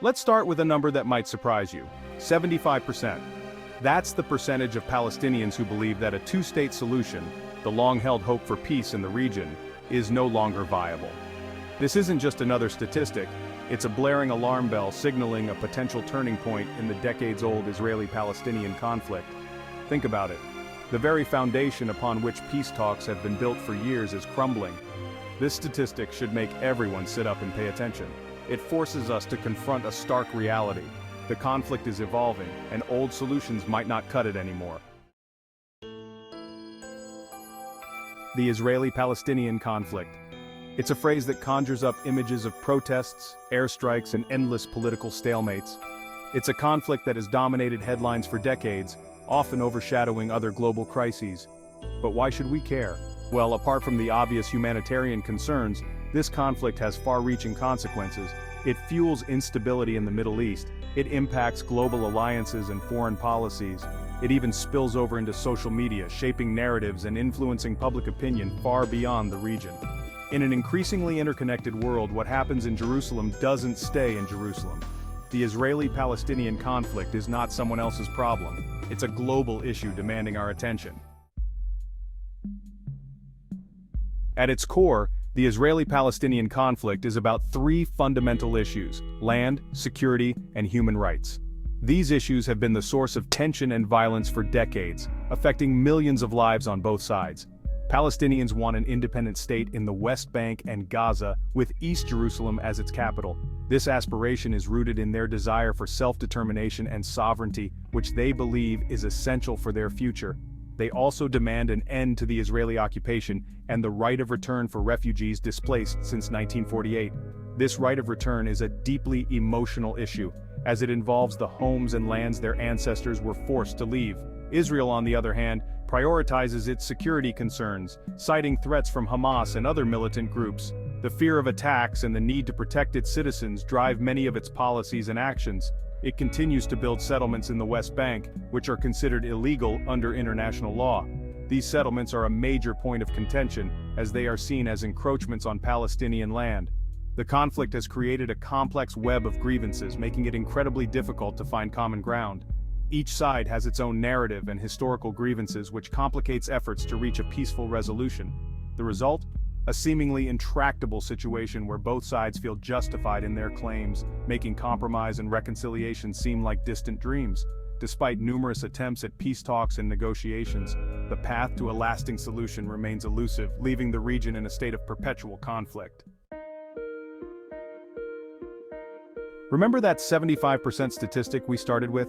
Let's start with a number that might surprise you: 75%. That's the percentage of Palestinians who believe that a two-state solution, the long-held hope for peace in the region, is no longer viable. This isn't just another statistic, it's a blaring alarm bell signaling a potential turning point in the decades-old Israeli-Palestinian conflict. Think about it. The very foundation upon which peace talks have been built for years is crumbling. This statistic should make everyone sit up and pay attention. It forces us to confront a stark reality. The conflict is evolving, and old solutions might not cut it anymore. The Israeli-Palestinian conflict. It's a phrase that conjures up images of protests, airstrikes, and endless political stalemates. It's a conflict that has dominated headlines for decades, often overshadowing other global crises. But why should we care? Well, apart from the obvious humanitarian concerns, this conflict has far-reaching consequences. It fuels instability in the Middle East. It impacts global alliances and foreign policies. It even spills over into social media, shaping narratives and influencing public opinion far beyond the region. In an increasingly interconnected world, what happens in Jerusalem doesn't stay in Jerusalem. The Israeli-Palestinian conflict is not someone else's problem. It's a global issue demanding our attention. At its core, the Israeli-Palestinian conflict is about three fundamental issues: land, security, and human rights. These issues have been the source of tension and violence for decades, affecting millions of lives on both sides. Palestinians want an independent state in the West Bank and Gaza, with East Jerusalem as its capital. This aspiration is rooted in their desire for self-determination and sovereignty, which they believe is essential for their future. They also demand an end to the Israeli occupation and the right of return for refugees displaced since 1948. This right of return is a deeply emotional issue, as it involves the homes and lands their ancestors were forced to leave. Israel, on the other hand, prioritizes its security concerns, citing threats from Hamas and other militant groups. The fear of attacks and the need to protect its citizens drive many of its policies and actions. It continues to build settlements in the West Bank, which are considered illegal under international law. These settlements are a major point of contention, as they are seen as encroachments on Palestinian land. The conflict has created a complex web of grievances, making it incredibly difficult to find common ground. Each side has its own narrative and historical grievances, which complicates efforts to reach a peaceful resolution. The result? A seemingly intractable situation where both sides feel justified in their claims, making compromise and reconciliation seem like distant dreams. Despite numerous attempts at peace talks and negotiations, the path to a lasting solution remains elusive, leaving the region in a state of perpetual conflict. Remember that 75% statistic we started with?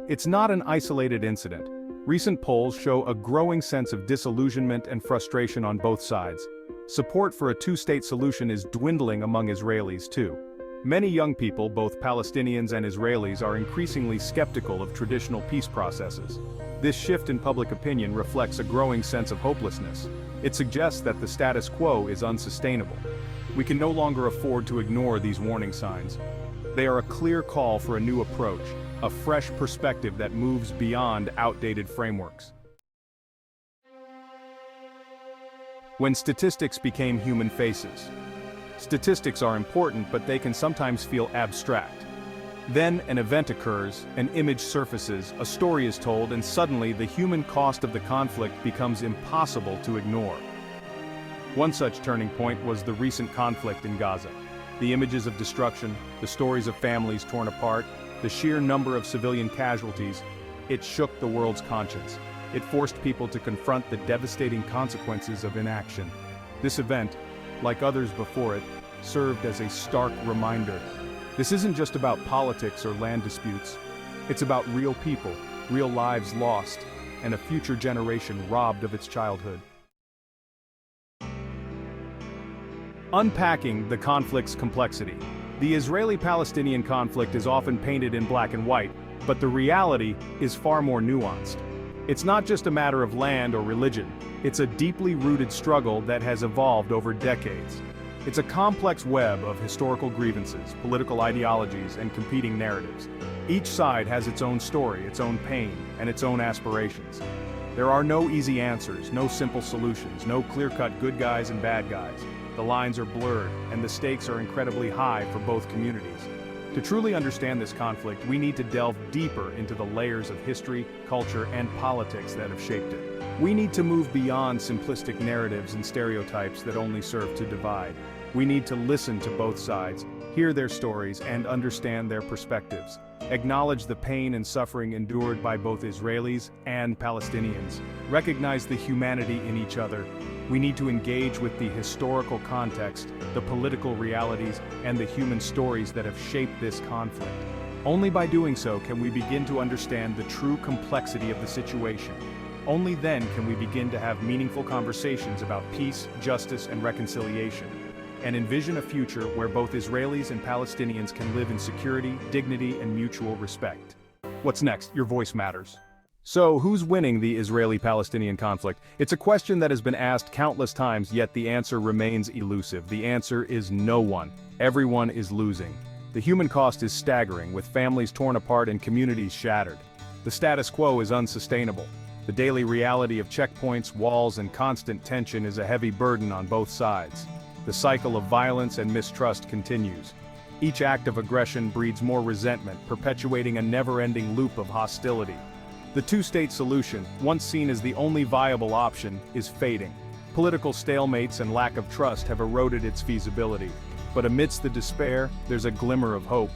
It's not an isolated incident. Recent polls show a growing sense of disillusionment and frustration on both sides. Support for a two-state solution is dwindling among Israelis too. Many young people, both Palestinians and Israelis, are increasingly skeptical of traditional peace processes. This shift in public opinion reflects a growing sense of hopelessness. It suggests that the status quo is unsustainable. We can no longer afford to ignore these warning signs. They are a clear call for a new approach, a fresh perspective that moves beyond outdated frameworks. When statistics became human faces. Statistics are important, but they can sometimes feel abstract. Then an event occurs, an image surfaces, a story is told, and suddenly the human cost of the conflict becomes impossible to ignore. One such turning point was the recent conflict in Gaza. The images of destruction, the stories of families torn apart, the sheer number of civilian casualties, it shook the world's conscience. It forced people to confront the devastating consequences of inaction. This event, like others before it, served as a stark reminder. This isn't just about politics or land disputes. It's about real people, real lives lost, and a future generation robbed of its childhood. Unpacking the conflict's complexity. The Israeli-Palestinian conflict is often painted in black and white, but the reality is far more nuanced. It's not just a matter of land or religion. It's a deeply rooted struggle that has evolved over decades. It's a complex web of historical grievances, political ideologies, and competing narratives. Each side has its own story, its own pain, and its own aspirations. There are no easy answers, no simple solutions, no clear-cut good guys and bad guys. The lines are blurred, and the stakes are incredibly high for both communities. To truly understand this conflict, we need to delve deeper into the layers of history, culture, and politics that have shaped it. We need to move beyond simplistic narratives and stereotypes that only serve to divide. We need to listen to both sides, hear their stories, and understand their perspectives. Acknowledge the pain and suffering endured by both Israelis and Palestinians. Recognize the humanity in each other. We need to engage with the historical context, the political realities, and the human stories that have shaped this conflict. Only by doing so can we begin to understand the true complexity of the situation. Only then can we begin to have meaningful conversations about peace, justice, and reconciliation, and envision a future where both Israelis and Palestinians can live in security, dignity, and mutual respect. What's next? Your voice matters. So, who's winning the Israeli-Palestinian conflict? It's a question that has been asked countless times, yet the answer remains elusive. The answer is no one. Everyone is losing. The human cost is staggering, with families torn apart and communities shattered. The status quo is unsustainable. The daily reality of checkpoints, walls, and constant tension is a heavy burden on both sides. The cycle of violence and mistrust continues. Each act of aggression breeds more resentment, perpetuating a never-ending loop of hostility. The two-state solution, once seen as the only viable option, is fading. Political stalemates and lack of trust have eroded its feasibility. But amidst the despair, there's a glimmer of hope.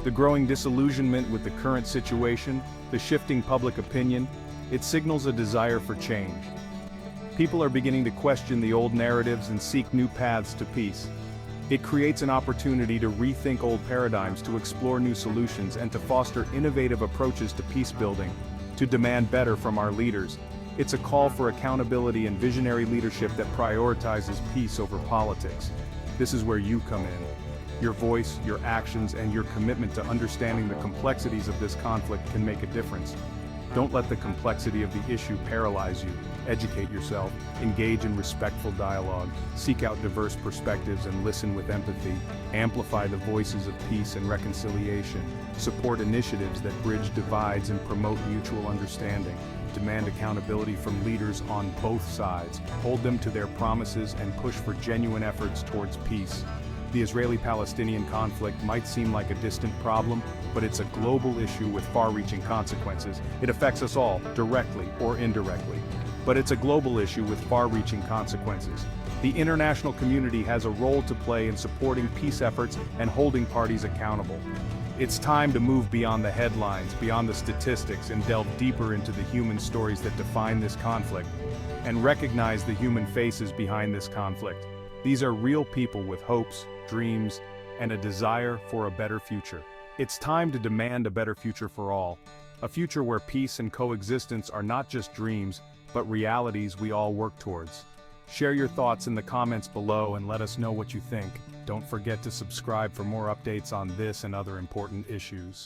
The growing disillusionment with the current situation, the shifting public opinion, it signals a desire for change. People are beginning to question the old narratives and seek new paths to peace. It creates an opportunity to rethink old paradigms, to explore new solutions, and to foster innovative approaches to peace building, to demand better from our leaders. It's a call for accountability and visionary leadership that prioritizes peace over politics. This is where you come in. Your voice, your actions, and your commitment to understanding the complexities of this conflict can make a difference. Don't let the complexity of the issue paralyze you. Educate yourself, engage in respectful dialogue, seek out diverse perspectives and listen with empathy, amplify the voices of peace and reconciliation, support initiatives that bridge divides and promote mutual understanding, demand accountability from leaders on both sides, hold them to their promises, and push for genuine efforts towards peace. The Israeli-Palestinian conflict might seem like a distant problem, but it's a global issue with far-reaching consequences. It affects us all, directly or indirectly. But it's a global issue with far-reaching consequences. The international community has a role to play in supporting peace efforts and holding parties accountable. It's time to move beyond the headlines, beyond the statistics, and delve deeper into the human stories that define this conflict, and recognize the human faces behind this conflict. These are real people with hopes, dreams, and a desire for a better future. It's time to demand a better future for all. A future where peace and coexistence are not just dreams, but realities we all work towards. Share your thoughts in the comments below and let us know what you think. Don't forget to subscribe for more updates on this and other important issues.